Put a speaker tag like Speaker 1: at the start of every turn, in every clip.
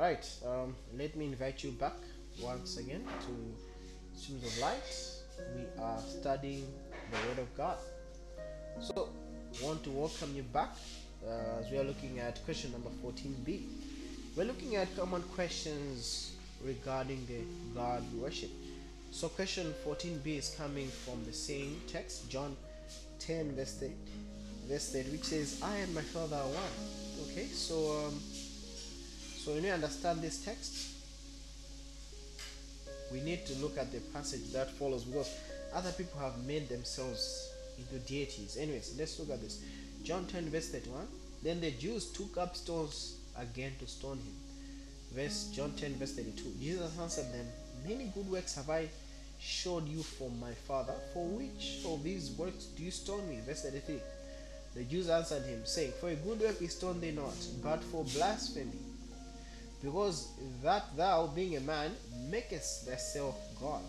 Speaker 1: right, let me invite you back once again to Streams of Light. We are studying the Word of God. So, want to welcome you back as we are looking at question number 14b. We're looking at common questions regarding the God we worship. So, question 14b is coming from the same text, John 10, verse 30, which says, I and my Father are one. Okay, so when we understand this text, we need to look at the passage that follows, because other people have made themselves into deities. Anyways, let's look at this. John 10 verse 31. Then the Jews took up stones again to stone him. John 10 verse 32. Jesus answered them, many good works have I showed you from my Father. For which of these works do you stone me? Verse 33. The Jews answered him, saying, for a good work we stone thee not, but for blasphemy, because that thou, being a man, makest thyself God.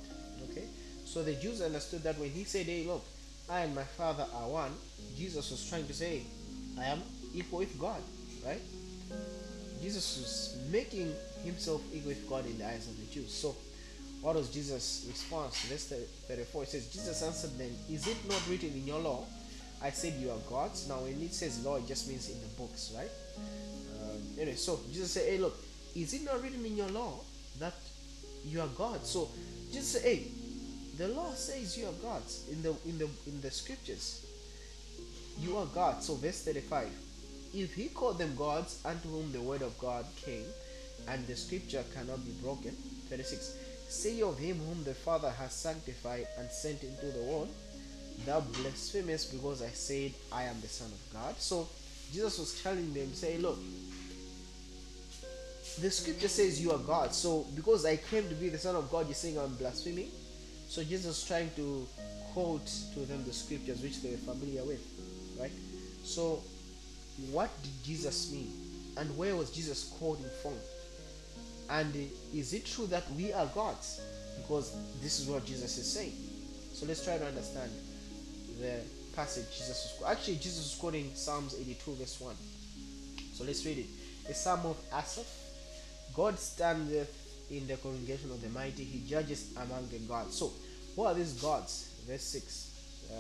Speaker 1: Okay, so the Jews understood that when he said, hey, look, I and my Father are one, Jesus was trying to say, I am equal with God, right? Jesus was making himself equal with God in the eyes of the Jews. So what was Jesus' response? Verse 34, it says, Jesus answered them, is it not written in your law, I said you are gods? Now when it says law, it just means in the books, right? Anyway, so Jesus said, hey, look, is it not written in your law that you are gods? So Jesus said, hey, the law says you are gods. In the scriptures, you are gods. So verse 35, if he called them gods unto whom the word of God came, and the scripture cannot be broken. 36, say of him whom the Father has sanctified and sent into the world, thou blasphemest, because I said I am the Son of God. So Jesus was telling them, say, look, the scripture says you are God, so because I claim to be the Son of God, you're saying I'm blaspheming? So Jesus was trying to quote to them the scriptures which they were familiar with, right? So what did Jesus mean, and where was Jesus quoting from? And is it true that we are gods? Because this is what Jesus is saying. So let's try to understand the passage Jesus was actually Jesus was quoting Psalms 82 verse 1. So let's read it. A psalm of Asaph. God standeth in the congregation of the mighty, he judges among the gods. So what are these gods? Verse 6,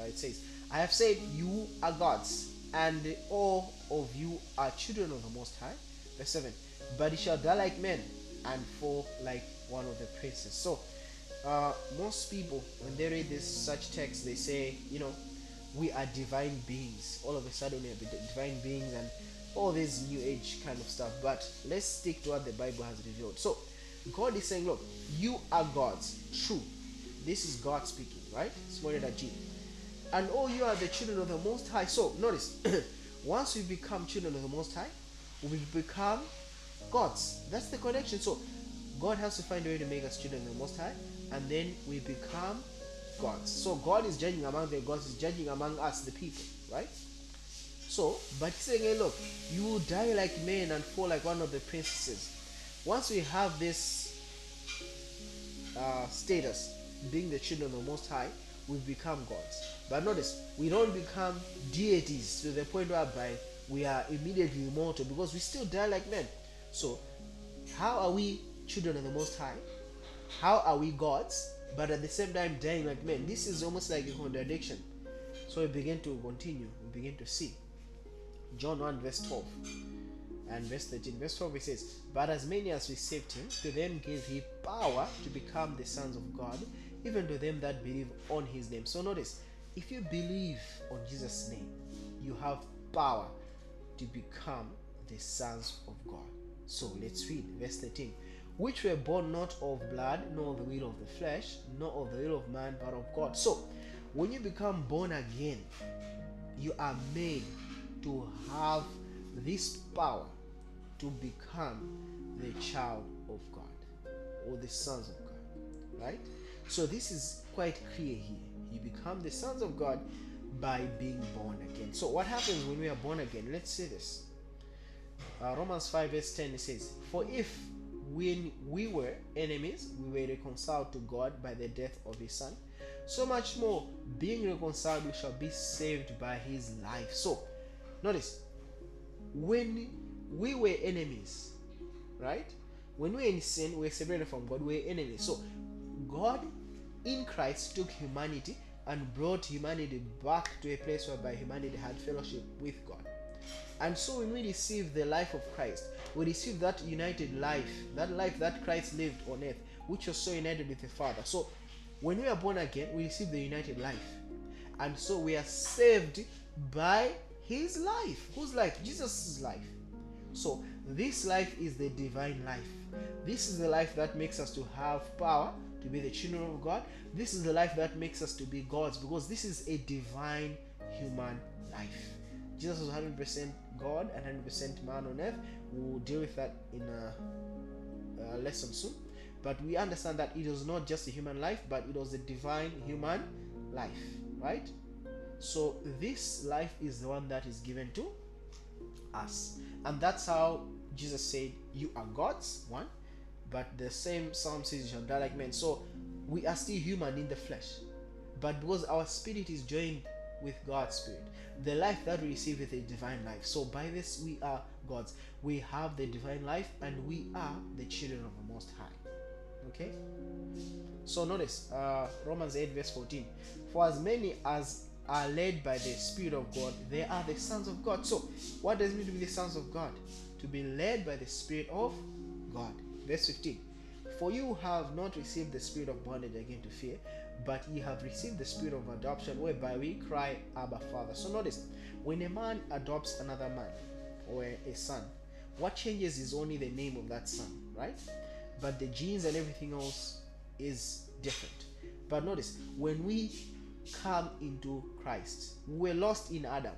Speaker 1: it says, I have said you are gods, and all of you are children of the Most High. Verse 7, but ye shall die like men and fall like one of the princes. So most people, when they read this such text, they say, we are divine beings. All of a sudden we are divine beings and all this new age kind of stuff. But let's stick to what the Bible has revealed. So God is saying, look, you are gods. True. This is God speaking, right? Small letter G. And all you are the children of the Most High. So notice, once we become children of the Most High, we become gods. That's the connection. So God has to find a way to make us children of the Most High, and then we become gods. So God is judging among the gods, is judging among us, the people, right? So, but he's saying, hey, look, you will die like men and fall like one of the princesses. Once we have this status, being the children of the Most High, we become gods. But notice, we don't become deities to the point whereby we are immediately immortal, because we still die like men. So, how are we children of the Most High? How are we gods, but at the same time dying like men? This is almost like a contradiction. So we begin to continue, we begin to see. John 1 verse 12 and verse 13. Verse 12 it says, but as many as received him, to them gave he power to become the sons of God, even to them that believe on his name. So notice, if you believe on Jesus' name, you have power to become the sons of God. So let's read verse 13. Which were born not of blood, nor of the will of the flesh, nor of the will of man, but of God. So when you become born again, you are made to have this power to become the child of God, or the sons of God, right? So this is quite clear here. You become the sons of God by being born again. So what happens when we are born again? Let's see this. Romans 5 verse 10, it says, for if when we were enemies, we were reconciled to God by the death of his son, so much more, being reconciled, we shall be saved by his life. So notice, when we were enemies, right? when we're in sin, we're separated from God, we're enemies. So God in Christ took humanity and brought humanity back to a place whereby humanity had fellowship with God. And so when we receive the life of Christ, we receive that united life that Christ lived on earth, which was so united with the Father. So when we are born again, we receive the united life. And so we are saved by his life. Whose life? Jesus' life. So this life is the divine life. This is the life that makes us to have power to be the children of God. This is the life that makes us to be God's, because this is a divine human life. Jesus was 100% God and 100% man on earth. We'll deal with that in a lesson soon. But we understand that it was not just a human life, but it was a divine human life, right? So this life is the one that is given to us. And that's how Jesus said, you are gods, one. But the same Psalm says, you shall die like men. So we are still human in the flesh. But because our spirit is joined with God's spirit, the life that we receive is a divine life. So by this we are gods. We have the divine life and we are the children of the Most High. Okay? So notice Romans 8 verse 14. For as many as are led by the Spirit of God, they are the sons of God. So what does it mean to be the sons of God? To be led by the Spirit of God. Verse 15. For you have not received the spirit of bondage again to fear, but ye have received the spirit of adoption, whereby we cry, Abba, Father. So notice, when a man adopts another man or a son, what changes is only the name of that son, right? But the genes and everything else is different. But notice, when we come into Christ, we were lost in Adam,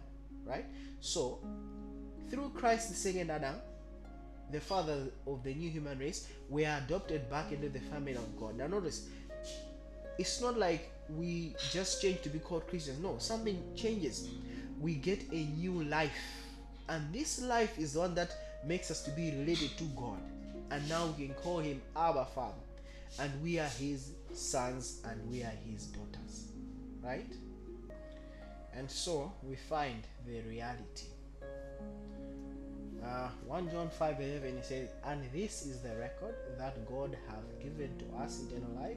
Speaker 1: right? So through Christ, the second Adam, the father of the new human race, we are adopted back into the family of God. Now notice, it's not like we just change to be called Christians. No, something changes. We get a new life, and this life is the one that makes us to be related to God. And now we can call him Abba, Father, and we are his sons and we are his daughters, right? And so we find the reality. 1 John 5:11, he says, and this is the record that God hath given to us eternal life,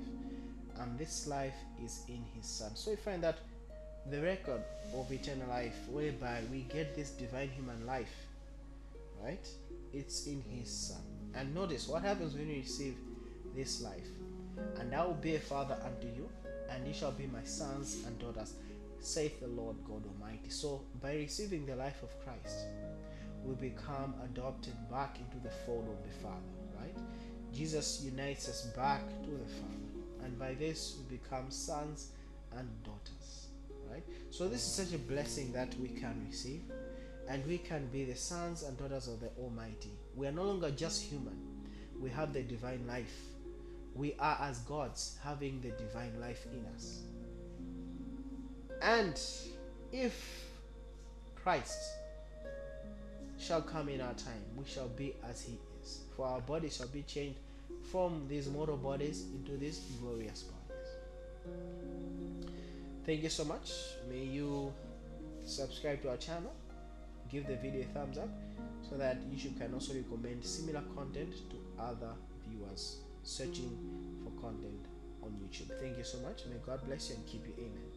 Speaker 1: and this life is in his Son. So we find that the record of eternal life, whereby we get this divine human life, right? It's in his Son. And notice what happens when you receive this life. And I will be a father unto you, and ye shall be my sons and daughters, saith the Lord God Almighty. So by receiving the life of Christ, we become adopted back into the fold of the Father, right? Jesus unites us back to the Father, and by this we become sons and daughters, right? So this is such a blessing that we can receive, and we can be the sons and daughters of the Almighty. We are no longer just human. We have the divine life. We are as gods, having the divine life in us. And if Christ shall come in our time, we shall be as he is, for our bodies shall be changed from these mortal bodies into these glorious bodies. Thank you so much. May you subscribe to our channel, give the video a thumbs up, so that YouTube can also recommend similar content to other viewers searching for content on YouTube. Thank you so much. May God bless you and keep you. Amen.